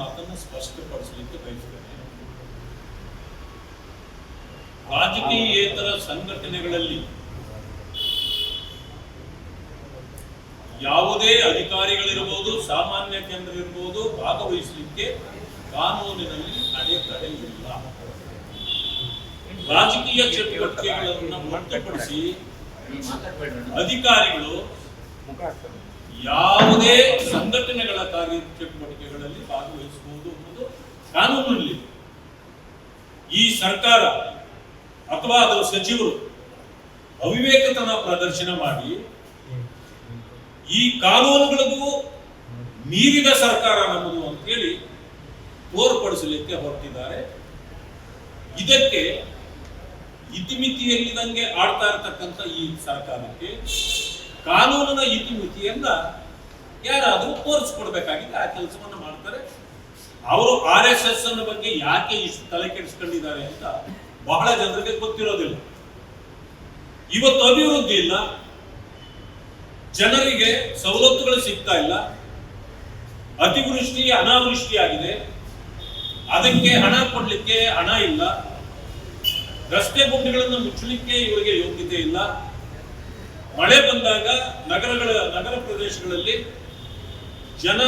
ಮಾತನ್ನು ಸ್ಪಷ್ಟಪಡಿಸಲಿಕ್ಕೆ ಬಯಸ್ತೇನೆ. ರಾಜಕೀಯೇತರ ಸಂಘಟನೆಗಳಲ್ಲಿ ಯಾವುದೇ ಅಧಿಕಾರಿಗಳಿರಬಹುದು, ಸಾಮಾನ್ಯ ಜನರಿರಬಹುದು, ಭಾಗವಹಿಸಲಿಕ್ಕೆ ಕಾನೂನಿನಲ್ಲಿ ಅಡೆತಡೆ ಇಲ್ಲ. ರಾಜಕೀಯ ಚಟುವಟಿಕೆಗಳನ್ನು ಹೊರತುಪಡಿಸಿ ಅಧಿಕಾರಿಗಳು ಯಾವುದೇ ಸಂಘಟನೆಗಳ ಕಾರ್ಯ ಚಟುವಟಿಕೆಗಳಲ್ಲಿ ಭಾಗವಹಿಸಬಹುದು ಅನ್ನೋದು ಕಾನೂನಿನಲ್ಲಿ. ಈ ಸರ್ಕಾರ ಅಥವಾ ಅದರ ಸಚಿವರು ಅವಿವೇಕತನ ಪ್ರದರ್ಶನ ಮಾಡಿ ಈ ಕಾನೂನುಗಳಿಗೂ ಮೀರಿದ ಸರ್ಕಾರ ನಮ್ಮದು ಅಂತೇಳಿ ತೋರ್ಪಡಿಸಲಿಕ್ಕೆ ಹೊರಟಿದ್ದಾರೆ. ಇದಕ್ಕೆ ಇತಿಮಿತಿಯಲ್ಲಿದಂಗೆ ಆಡ್ತಾ ಇರತಕ್ಕಂಥ ಈ ಸರ್ಕಾರಕ್ಕೆ ಕಾನೂನಿನ ಇತಿಮಿತಿಯನ್ನ ಯಾರಾದರೂ ತೋರಿಸ್ಕೊಡ್ಬೇಕಾಗಿದೆ. ಆ ಕೆಲಸವನ್ನು ಮಾಡ್ತಾರೆ. ಅವರು RSS ಅನ್ನ ಬಗ್ಗೆ ಯಾಕೆ ಇಷ್ಟು ತಲೆ ಕೆಡಿಸ್ಕೊಂಡಿದ್ದಾರೆ ಅಂತ ಬಹಳ ಜನರಿಗೆ ಗೊತ್ತಿರೋದಿಲ್ಲ. ಇವತ್ತು ಅಭಿವೃದ್ಧಿ ಇಲ್ಲ, ಜನರಿಗೆ ಸವಲತ್ತುಗಳು ಸಿಗ್ತಾ ಇಲ್ಲ, ಅತಿವೃಷ್ಟಿ ಅನಾವೃಷ್ಟಿ ಆಗಿದೆ, ಅದಕ್ಕೆ ಹಣ ಕೊಡ್ಲಿಕ್ಕೆ ಹಣ ಇಲ್ಲ, ರಸ್ತೆ ಗುಂಡಿಗಳನ್ನು ಮುಚ್ಚಲಿಕ್ಕೆ ಇವರಿಗೆ ಯೋಗ್ಯತೆ ಇಲ್ಲ, ಮಳೆ ಬಂದಾಗ ನಗರ ಪ್ರದೇಶಗಳಲ್ಲಿ ಜನ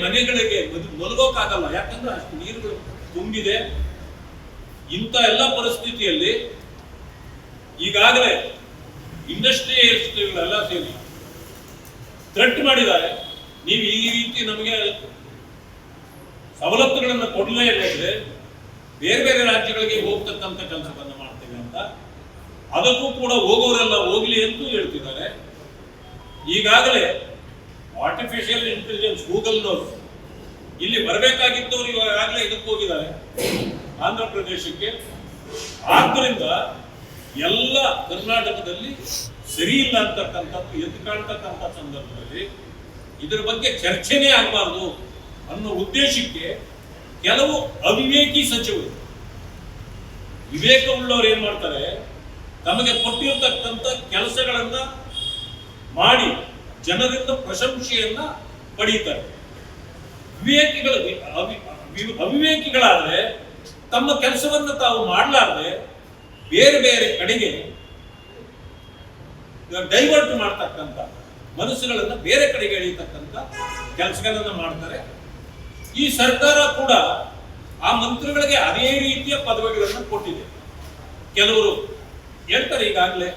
ಮನೆಗಳಿಗೆ ಮಲಗೋಕ್ಕಾಗಲ್ಲ, ಯಾಕಂದ್ರೆ ಅಷ್ಟು ನೀರುಗಳು ತುಂಬಿದೆ. ಇಂಥ ಎಲ್ಲ ಪರಿಸ್ಥಿತಿಯಲ್ಲಿ ಈಗಾಗಲೇ ಇಂಡಸ್ಟ್ರಿಯಲಿಸ್ಟ್ಗಳೆಲ್ಲ ಸೇರಿ ಥ್ರೆಟ್ ಮಾಡಿದ್ದಾರೆ. ನೀವು ಈ ರೀತಿ ನಮಗೆ ಸವಲತ್ತುಗಳನ್ನು ಕೊಡಲೇ ಇಲ್ಲದ್ರೆ ಬೇರೆ ಬೇರೆ ರಾಜ್ಯಗಳಿಗೆ ಹೋಗ್ತಕ್ಕಂಥ ಕೆಲಸವನ್ನು ಮಾಡ್ತೇವೆ ಅಂತ. ಅದಕ್ಕೂ ಕೂಡ ಹೋಗೋರೆಲ್ಲ ಹೋಗ್ಲಿ ಅಂತೂ ಹೇಳ್ತಿದ್ದಾರೆ. ಈಗಾಗಲೇ ಆರ್ಟಿಫಿಷಿಯಲ್ ಇಂಟೆಲಿಜೆನ್ಸ್ ಗೂಗಲ್ನವರು ಇಲ್ಲಿ ಬರಬೇಕಾಗಿದ್ದವರು ಈಗಾಗಲೇ ಇದಕ್ಕೆ ಹೋಗಿದ್ದಾರೆ, ಆಂಧ್ರ ಪ್ರದೇಶಕ್ಕೆ. ಆದ್ದರಿಂದ ಎಲ್ಲ ಕರ್ನಾಟಕದಲ್ಲಿ ಸರಿ ಇಲ್ಲ ಅಂತಕ್ಕಂಥದ್ದು ಎದ್ದು ಕಾಣ್ತಕ್ಕಂಥ ಸಂದರ್ಭದಲ್ಲಿ ಇದರ ಬಗ್ಗೆ ಚರ್ಚೆನೇ ಆಗಬಾರ್ದು ಅನ್ನೋ ಉದ್ದೇಶಕ್ಕೆ ಕೆಲವು ಅವಿವೇಕಿ ಸಚಿವರು, ವಿವೇಕವುಳ್ಳವರು ಏನ್ ಮಾಡ್ತಾರೆ, ತಮಗೆ ಕೊಟ್ಟಿರತಕ್ಕಂಥ ಕೆಲಸಗಳನ್ನ ಮಾಡಿ ಜನರಿಂದ ಪ್ರಶಂಸೆಯನ್ನ ಪಡೀತಾರೆ. ಅವಿವೇಕಿಗಳಾದ್ರೆ ತಮ್ಮ ಕೆಲಸವನ್ನ ತಾವು ಮಾಡಲಾರದೆ ಬೇರೆ ಬೇರೆ ಕಡೆಗೆ ಡೈವರ್ಟ್ ಮಾಡ್ತಕ್ಕಂಥ, ಮನಸ್ಸುಗಳನ್ನ ಬೇರೆ ಕಡೆಗೆ ಎಳೆಯತಕ್ಕಂಥ ಕೆಲಸಗಳನ್ನ ಮಾಡ್ತಾರೆ. ಈ ಸರ್ಕಾರ ಕೂಡ ಆ ಮಂತ್ರಿಗಳಿಗೆ ಅದೇ ರೀತಿಯ ಪದವಿಗಳನ್ನು ಕೊಟ್ಟಿದೆ. ಕೆಲವರು ಹೇಳ್ತಾರೆ ಈಗಾಗಲೇ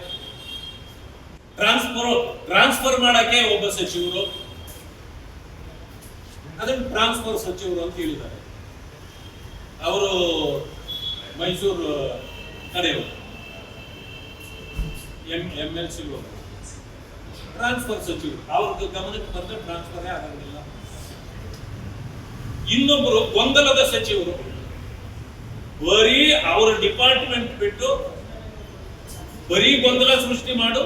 ಟ್ರಾನ್ಸ್ಫರ್ ಮಾಡಕ್ಕೆ ಒಬ್ಬ ಸಚಿವರು, ಅದನ್ನು ಟ್ರಾನ್ಸ್ಫರ್ ಸಚಿವರು ಅಂತ ಹೇಳಿದ್ದಾರೆ. ಅವರು ಮೈಸೂರು ಕಡೆಯವರು MLC ಟ್ರಾನ್ಸ್ಫರ್ ಸಚಿವರು, ಅವ್ರದ್ದು ಗಮನಕ್ಕೆ ಬಂದ್ರೆ ಟ್ರಾನ್ಸ್ಫರೇ ಆಗಂಗಿಲ್ಲ. ಇನ್ನೊಬ್ಬರು ಗೊಂದಲದ ಸಚಿವರು, ಬರೀ ಅವರ ಡಿಪಾರ್ಟ್ಮೆಂಟ್ ಬಿಟ್ಟು ಬರೀ ಗೊಂದಲ ಸೃಷ್ಟಿ ಮಾಡು,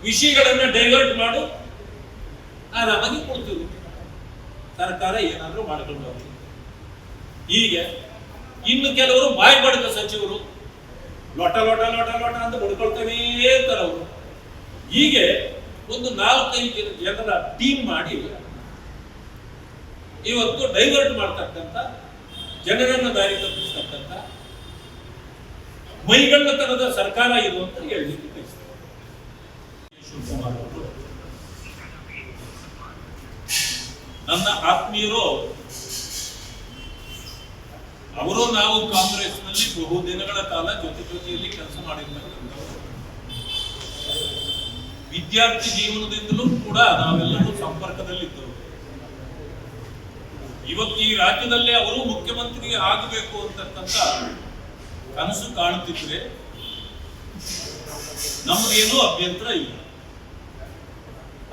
ವಿಷಯಗಳನ್ನ ಡೈವರ್ಟ್ ಮಾಡು, ಆರಾಮಾಗಿ ಕೊಡ್ತೀವಿ, ಸರ್ಕಾರ ಏನಾದ್ರೂ ಮಾಡಿಕೊಂಡು ಹೋಗಿ. ಹೀಗೆ ಇನ್ನು ಕೆಲವರು ಬಾಯಿ ಬಡಿದ ಸಚಿವರು, ಲೊಟ ಲೊಟ ಲೊಟ ಲೊಟ ಅಂತ ಬಡ್ಕೊಳ್ತೇವೆ ಇರ್ತಾರೆ ಅವರು. ಹೀಗೆ ಒಂದು 4-5 ಜನರ ಟೀಮ್ ಮಾಡಿ ಇವತ್ತು ಡೈವರ್ಟ್ ಮಾಡ್ತಕ್ಕಂಥ, ಜನರನ್ನ ದಾರಿ ತಪ್ಪಿಸ್ತಕ್ಕಂಥ ಮೈಗಳ್ಳತನದ ಸರ್ಕಾರ ಇದು ಅಂತ ಹೇಳಲಿಕ್ಕೆ ಬಯಸ್ತೇನೆ. ಶಿವಕುಮಾರ್ ಅವರು ನನ್ನ ಆತ್ಮೀಯರು, ಅವರು ನಾವು ಕಾಂಗ್ರೆಸ್ನಲ್ಲಿ ಬಹು ದಿನಗಳ ಕಾಲ ಜೊತೆಯಲ್ಲಿ ಕೆಲಸ ಮಾಡಿರ್ತಕ್ಕಂಥವರು. ವಿದ್ಯಾರ್ಥಿ ಜೀವನದಿಂದಲೂ ಕೂಡ ನಾವೆಲ್ಲರೂ ಸಂಪರ್ಕದಲ್ಲಿದ್ದವರು. ಇವತ್ತು ಈ ರಾಜ್ಯದಲ್ಲೇ ಅವರು ಮುಖ್ಯಮಂತ್ರಿ ಆಗಬೇಕು ಅಂತಕ್ಕಂಥ ಕನಸು ಕಾಣುತ್ತಿದ್ರೆ ನಮಗೇನೂ ಅಭ್ಯಂತರ ಇಲ್ಲ.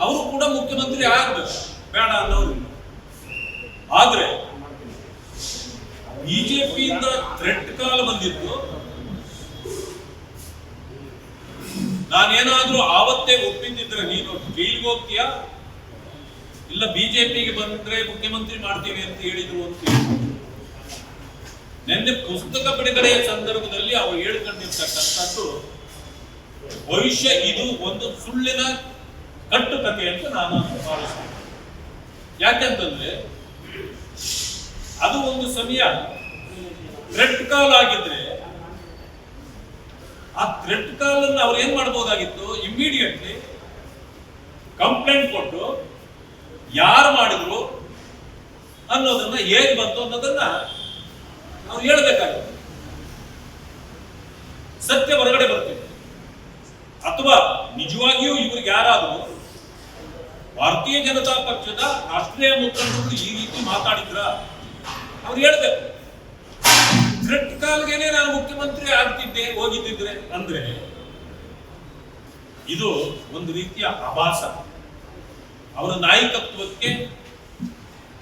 ಅವರು ಕೂಡ ಮುಖ್ಯಮಂತ್ರಿ ಆಗಬೇಕು, ಬೇಡ ಅನ್ನೋರಿಲ್ಲ. ಆದ್ರೆ ಬಿಜೆಪಿಯಿಂದ ಥ್ರೆಟ್ ಕಾಲ್ ಬಂದಿದ್ದು, ನಾನೇನಾದ್ರೂ ಆವತ್ತೇ ಒಪ್ಪಿದ್ದಿದ್ರೆ ನೀನು ಜೈಲಿಗೆ ಹೋಗ್ತೀಯಾ, ಇಲ್ಲ ಬಿಜೆಪಿಗೆ ಬಂದ್ರೆ ಮುಖ್ಯಮಂತ್ರಿ ಮಾಡ್ತೀವಿ ಅಂತ ಹೇಳಿದ್ರು ಅಂತ ನಿನ್ನೆ ಪುಸ್ತಕ ಬಿಡುಗಡೆಯ ಸಂದರ್ಭದಲ್ಲಿ ಅವರು ಹೇಳ್ಕೊಂಡಿರ್ತಕ್ಕಂಥದ್ದು ಭವಿಷ್ಯ ಇದು ಒಂದು ಸುಳ್ಳಿನ ಕಟ್ಟುಕತೆ ಅಂತ ನಾನು ಭಾವಿಸ್ತೇನೆ. ಯಾಕಂತಂದ್ರೆ ಅದು ಒಂದು ಸಮಯ ಥ್ರೆಡ್ ಕಾಲ್ ಆಗಿದ್ರೆ ಆ ಥ್ರೆಡ್ ಕಾಲ್ ಅನ್ನು ಅವ್ರು ಏನ್ ಮಾಡಬಹುದಾಗಿತ್ತು, ಇಮಿಡಿಯೇಟ್ಲಿ ಕಂಪ್ಲೇಂಟ್ ಕೊಟ್ಟು ಯಾರು ಮಾಡಿದ್ರು ಅನ್ನೋದನ್ನ ಹೇಗೆ ಬಂತು ಅನ್ನೋದನ್ನ ಅವ್ರು ಹೇಳ್ಬೇಕಾಗುತ್ತೆ. ಸತ್ಯ ಹೊರಗಡೆ ಬರ್ತದೆ. ಅಥವಾ ನಿಜವಾಗಿಯೂ ಇವ್ರಿಗೆ ಯಾರಾದರೂ ಭಾರತೀಯ ಜನತಾ ಪಕ್ಷದ ರಾಷ್ಟ್ರೀಯ ಮುಖಂಡರು ಈ ರೀತಿ ಮಾತಾಡಿದ್ರ ಅವ್ರು ಹೇಳ್ಬೇಕು. ಥ್ರೆಡ್ ಕಾಲ್ಗೆನೆ ನಾನು ಮುಖ್ಯಮಂತ್ರಿ ಆಗ್ತಿದ್ದೆ ಹೋಗಿದ್ದಿದ್ರೆ ಅಂದ್ರೆ ಇದು ಒಂದು ರೀತಿಯ ಆಭಾಸ, ಅವರ ನಾಯಕತ್ವಕ್ಕೆ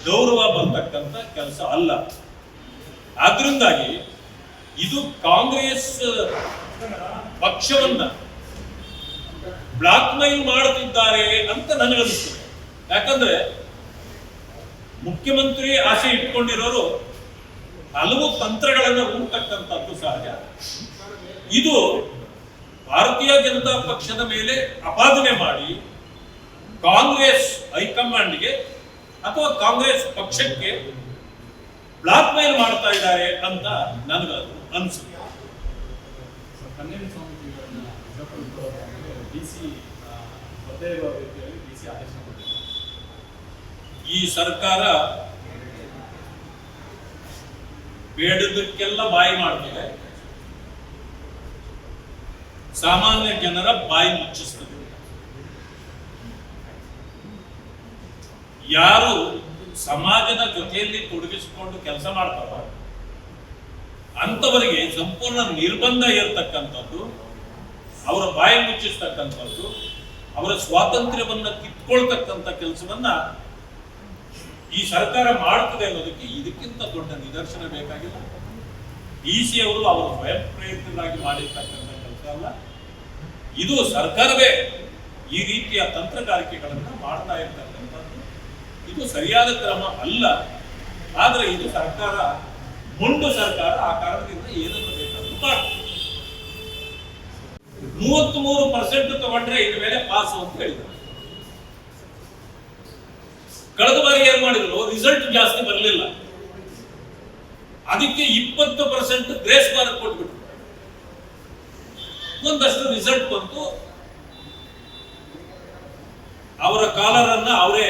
ಗೌರವ ಬರ್ತಕ್ಕಂಥ ಕೆಲಸ ಅಲ್ಲ. ಆದ್ರಿಂದಾಗಿ ಇದು ಕಾಂಗ್ರೆಸ್ ಪಕ್ಷವನ್ನ ಬ್ಲಾಕ್ ಮೈಲ್ ಮಾಡುತ್ತಿದ್ದಾರೆ ಅಂತ ನನಗನ್ನಿಸ್ತದೆ. ಯಾಕಂದ್ರೆ ಮುಖ್ಯಮಂತ್ರಿ ಆಸೆ ಇಟ್ಕೊಂಡಿರೋರು ಹಲವು ತಂತ್ರಗಳನ್ನು ಹುಡುಕ್ತಕ್ಕಂಥದ್ದು ಸಹಜ. ಇದು ಭಾರತೀಯ ಜನತಾ ಪಕ್ಷದ ಮೇಲೆ ಅಪಾದನೆ ಮಾಡಿ ಕಾಂಗ್ರೆಸ್ ಹೈಕಮಾಂಡ್ಗೆ ಅಥವಾ ಕಾಂಗ್ರೆಸ್ ಪಕ್ಷಕ್ಕೆ ಬ್ಲಾಕ್ ಮೇಲ್ ಮಾಡ್ತಾ ಇದ್ದಾರೆ ಅಂತ ನನಗದು ಅನಿಸುತ್ತೆ. ಈ ಸರ್ಕಾರ ಬೇಡದಕ್ಕೆಲ್ಲ ಬಾಯಿ ಮಾಡ್ತದೆ, ಸಾಮಾನ್ಯ ಜನರ ಬಾಯಿ ಮುಚ್ಚಿಸ್ತದೆ. ಯಾರು ಸಮಾಜದ ಜೊತೆಯಲ್ಲಿ ತೊಡಗಿಸಿಕೊಂಡು ಕೆಲಸ ಮಾಡ್ತಾರ ಅಂತವರಿಗೆ ಸಂಪೂರ್ಣ ನಿರ್ಬಂಧ ಇರತಕ್ಕಂಥದ್ದು, ಅವರ ಬಾಯಿ ಮುಚ್ಚಿಸ್ತಕ್ಕಂಥದ್ದು, ಅವರ ಸ್ವಾತಂತ್ರ್ಯವನ್ನ ಕಿತ್ಕೊಳ್ತಕ್ಕಂಥ ಕೆಲಸವನ್ನ ಈ ಸರ್ಕಾರ ಮಾಡ್ತದೆ ಅನ್ನೋದಕ್ಕೆ ಇದಕ್ಕಿಂತ ದೊಡ್ಡ ನಿದರ್ಶನ ಬೇಕಾಗಿಲ್ಲ. ಡಿಸಿ ಅವರು ಅವರು ಸ್ವಯಂ ಪ್ರೇರಿತರಾಗಿ ಮಾಡಿರ್ತಕ್ಕಂಥ ಕೆಲಸ ಅಲ್ಲ, ಇದು ಸರ್ಕಾರವೇ ಈ ರೀತಿಯ ತಂತ್ರಗಾರಿಕೆಗಳನ್ನು ಮಾಡ್ತಾ ಇರ್ತಕ್ಕಂಥದ್ದು. ಇದು ಸರಿಯಾದ ಕ್ರಮ ಅಲ್ಲ. ಆದ್ರೆ ಇದು ಸರ್ಕಾರ ಮೊಂಡು ಸರ್ಕಾರ, ಆ ಕಾರಣದಿಂದ ಏನನ್ನು ಬೇಕಾದ್ರೂ ಮಾಡ್ತದೆ. 33% ತಗೊಂಡ್ರೆ ಇದ ಮೇಲೆ ಪಾಸ್ ಅಂತ ಹೇಳಿದ್ರು. ಕಳೆದ ಬಾರಿ ಏನ್ ಮಾಡಿದ್ರು, ರಿಸಲ್ಟ್ ಜಾಸ್ತಿ ಬರಲಿಲ್ಲ, ಅದಕ್ಕೆ 20% ಗ್ರೇಸ್ ಮಾರ್ಕ್ ಕೊಟ್ಬಿಟ್ರು. ಒಂದಷ್ಟು ರಿಸಲ್ಟ್ ಬಂತು, ಅವರ ಕಾಲರ್ ಅನ್ನ ಅವರೇ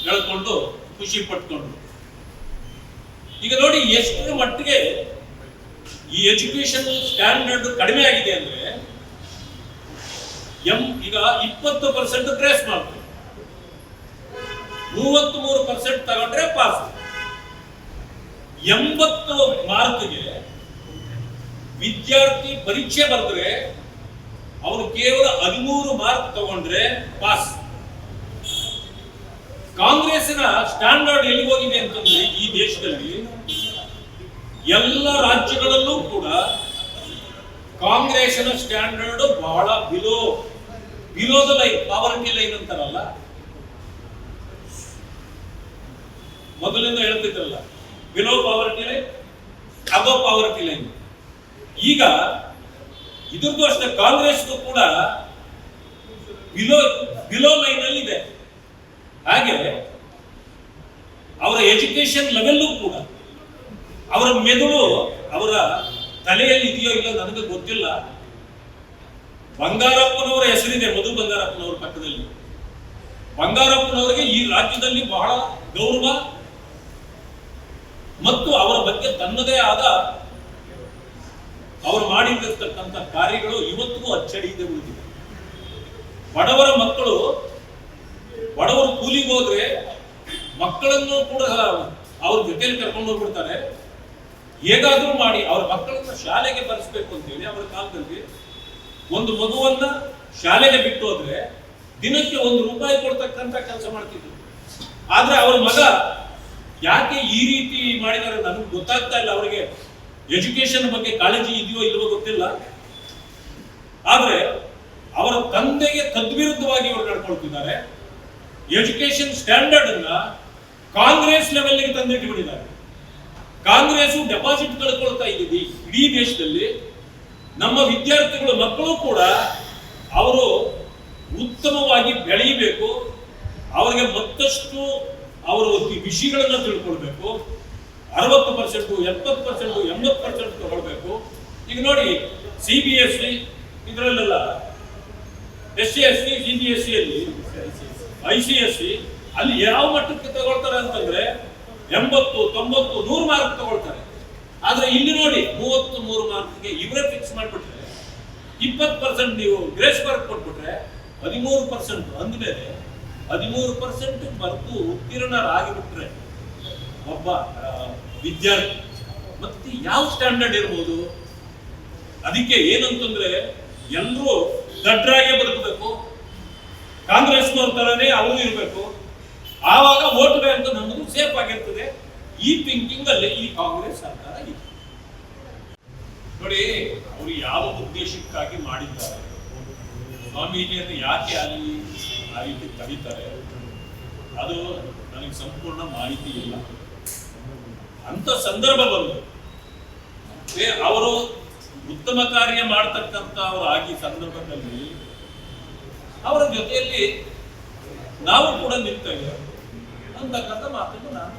ಹೇಳ್ಕೊಂಡು ಖುಷಿ ಪಟ್ಕೊಂಡ್ರು. ಈಗ ನೋಡಿ ಎಷ್ಟು ಮಟ್ಟಿಗೆ ಈ ಎಜುಕೇಶನ್ ಸ್ಟ್ಯಾಂಡರ್ಡ್ ಕಡಿಮೆ ಆಗಿದೆ ಅಂದ್ರೆ, ಈಗ 20% ಗ್ರೇಸ್ ಮಾರ್ಕ್, 33% ತಗೊಂಡ್ರೆ ಪಾಸ್. 80 ಮಾರ್ಕ್ಗೆ ವಿದ್ಯಾರ್ಥಿ ಪರೀಕ್ಷೆ ಬರೆದ್ರೆ ಅವರು ಕೇವಲ 13 ಮಾರ್ಕ್ ತಗೊಂಡ್ರೆ ಪಾಸ್. ಕಾಂಗ್ರೆಸ್ಸಿನ ಸ್ಟ್ಯಾಂಡರ್ಡ್ ಎಲ್ಲಿ ಹೋಗಿದೆ ಅಂತಂದ್ರೆ, ಈ ದೇಶದಲ್ಲಿ ಎಲ್ಲ ರಾಜ್ಯಗಳಲ್ಲೂ ಕೂಡ ಕಾಂಗ್ರೆಸ್ಸಿನ ಸ್ಟ್ಯಾಂಡರ್ಡ್ ಬಹಳ below the line, poverty line ಅಂತಾರಲ್ಲ, ಮೊದಲಿಂದ ಹೇಳ್ತಿದ್ರಲ್ಲ, ಬಿಲೋ ಪಾವರ್ಟಿ ಲೈನ್, ಅಬೋ ಪಾವರ್ಟಿ ಲೈನ್. ಈಗ ಇದ್ರದ್ದು ಅಷ್ಟೇ, ಕಾಂಗ್ರೆಸ್ಗೂ ಕೂಡ ಬಿಲೋ ಲೈನ್ ಅಲ್ಲಿ ಇದೆ. ಹಾಗೆ ಅವರ ಎಜುಕೇಶನ್ ಲೆವೆಲ್ಲೂ ಕೂಡ, ಅವರ ಮೆದುಳು ಅವರ ತಲೆಯಲ್ಲಿ ಇದೆಯೋ ಇಲ್ಲ ನನಗೆ ಗೊತ್ತಿಲ್ಲ. ಬಂಗಾರಪ್ಪನವರ ಹೆಸರಿದೆ, ಮಧು ಬಂಗಾರಪ್ಪನವರ ಪಕ್ಕದಲ್ಲಿ. ಬಂಗಾರಪ್ಪನವರಿಗೆ ಈ ರಾಜ್ಯದಲ್ಲಿ ಬಹಳ ಗೌರವ ಮತ್ತು ಅವರ ಬಗ್ಗೆ ತನ್ನದೇ ಆದ ಅವರು ಮಾಡಿರ್ತಕ್ಕಂಥ ಕಾರ್ಯಗಳು ಇವತ್ತಿಗೂ ಅಚ್ಚಳಿಯದೆ ಉಳಿದಿದೆ. ಬಡವರ ಮಕ್ಕಳು, ಬಡವರು ಕೂಲಿಗೆ ಹೋದ್ರೆ ಮಕ್ಕಳನ್ನು ಕೂಡ ಅವ್ರ ಜೊತೆಯಲ್ಲಿ ಕರ್ಕೊಂಡು ಹೋಗ್ಬಿಡ್ತಾರೆ. ಹೇಗಾದ್ರೂ ಮಾಡಿ ಅವರ ಮಕ್ಕಳನ್ನ ಶಾಲೆಗೆ ಬರೆಸ್ಬೇಕು ಅಂತೇಳಿ ಅವರ ಕಾಲದಲ್ಲಿ ಒಂದು ಮಗುವನ್ನ ಶಾಲೆಗೆ ಬಿಟ್ಟು ಹೋದ್ರೆ ದಿನಕ್ಕೆ ₹1 ಕೊಡ್ತಕ್ಕಂಥ ಕೆಲಸ ಮಾಡ್ತಿದ್ರು. ಆದ್ರೆ ಅವರ ಮಗ ಯಾಕೆ ಈ ರೀತಿ ಮಾಡಿದ್ದಾರೆ ನನಗೆ ಗೊತ್ತಾಗ್ತಾ ಇಲ್ಲ. ಅವರಿಗೆ ಎಜುಕೇಶನ್ ಬಗ್ಗೆ ಕಾಳಜಿ ಇದೆಯೋ ಇಲ್ವೋ ಗೊತ್ತಿಲ್ಲ. ಆದ್ರೆ ಅವರ ತಂದೆಗೆ ತದ್ವಿರುದ್ಧವಾಗಿ ಅವರು ನಡ್ಕೊಳ್ತಿದ್ದಾರೆ. ಎಜುಕೇಶನ್ ಸ್ಟ್ಯಾಂಡರ್ಡ್ ಅನ್ನ ಕಾಂಗ್ರೆಸ್ ಲೆವೆಲ್ಗೆ ತಂದಿಟ್ಟು ಬಿಟ್ಟಿದ್ದಾರೆ. ಕಾಂಗ್ರೆಸ್ ಡೆಪಾಸಿಟ್ ಕಳ್ಕೊಳ್ತಾ ಇದ್ದೀವಿ ಇಡೀ ದೇಶದಲ್ಲಿ. ನಮ್ಮ ವಿದ್ಯಾರ್ಥಿಗಳು ಮಕ್ಕಳು ಕೂಡ ಅವರು ಉತ್ತಮವಾಗಿ ಬೆಳೆಯಬೇಕು, ಅವರಿಗೆ ಮತ್ತಷ್ಟು ಅವರು ವಿಷಯಗಳನ್ನ ತಿಳ್ಕೊಳ್ಬೇಕು. 60%, 70%, 80% ತಗೊಳ್ಬೇಕು. ಈಗ ನೋಡಿ CBSE ಇದರಲ್ಲೆಲ್ಲ SC/ST, CBSE ಅಲ್ಲಿ ICSE ಅಲ್ಲಿ ಯಾವ ಮಟ್ಟಕ್ಕೆ ತಗೊಳ್ತಾರೆ ಅಂತಂದ್ರೆ 80, 90, 100 ಮಾರ್ಕ್ ತಗೊಳ್ತಾರೆ. ಆದ್ರೆ ಇಲ್ಲಿ ನೋಡಿ 33 ಮಾರ್ಕ್ಗೆ ಇವರೇ ಫಿಕ್ಸ್ ಮಾಡ್ಬಿಟ್ರೆ 20% ನೀವು ಗ್ರೇಸ್ ಮಾರ್ಕ್ ಕೊಟ್ಬಿಟ್ರೆ 13% ಅಂದ್ಮೇಲೆ 13% ಬರೆದು ಉತ್ತೀರ್ಣರಾಗಿಬಿಟ್ರೆ ಒಬ್ಬ ವಿದ್ಯಾರ್ಥಿ ಮತ್ತೆ ಯಾವ ಸ್ಟ್ಯಾಂಡರ್ಡ್ ಇರ್ಬೋದು? ಅದಕ್ಕೆ ಏನಂತಂದ್ರೆ ಎಲ್ಲರೂ ದಡ್ಡರಾಗೆ ಬದುಕಬೇಕು, ಕಾಂಗ್ರೆಸ್ನವ್ರ ತರನೇ ಅವರು ಇರಬೇಕು, ಆವಾಗ ವೋಟ್ ಬ್ಯಾಂಕ್ ನಮ್ಮದು ಸೇಫ್ ಆಗಿರ್ತದೆ. ಈ ಥಿಂಕಿಂಗ್ ಅಲ್ಲಿ ಈ ಕಾಂಗ್ರೆಸ್ ಸರ್ಕಾರ ಇದೆ. ನೋಡಿ ಅವರು ಯಾವ ಉದ್ದೇಶಕ್ಕಾಗಿ ಮಾಡಿದ್ದಾರೆ, ಸ್ವಾಮೀಜಿಯನ್ನು ಯಾಕೆ ಅಲ್ಲಿ ಆ ರೀತಿ ಕರೀತಾರೆ, ಅದು ನನಗೆ ಸಂಪೂರ್ಣ ಮಾಹಿತಿ ಇಲ್ಲ. ಅಂತ ಸಂದರ್ಭ ಬಂದು ಅವರು ಉತ್ತಮ ಕಾರ್ಯ ಮಾಡತಕ್ಕಂಥವ್ರು ಆಗಿ ಸಂದರ್ಭದಲ್ಲಿ ಅವರ ಜೊತೆಯಲ್ಲಿ ನಾವು ಕೂಡ ನಿಲ್ತೇವೆ ಅಂತಕ್ಕಂಥ ಮಾತನ್ನು ನಾನು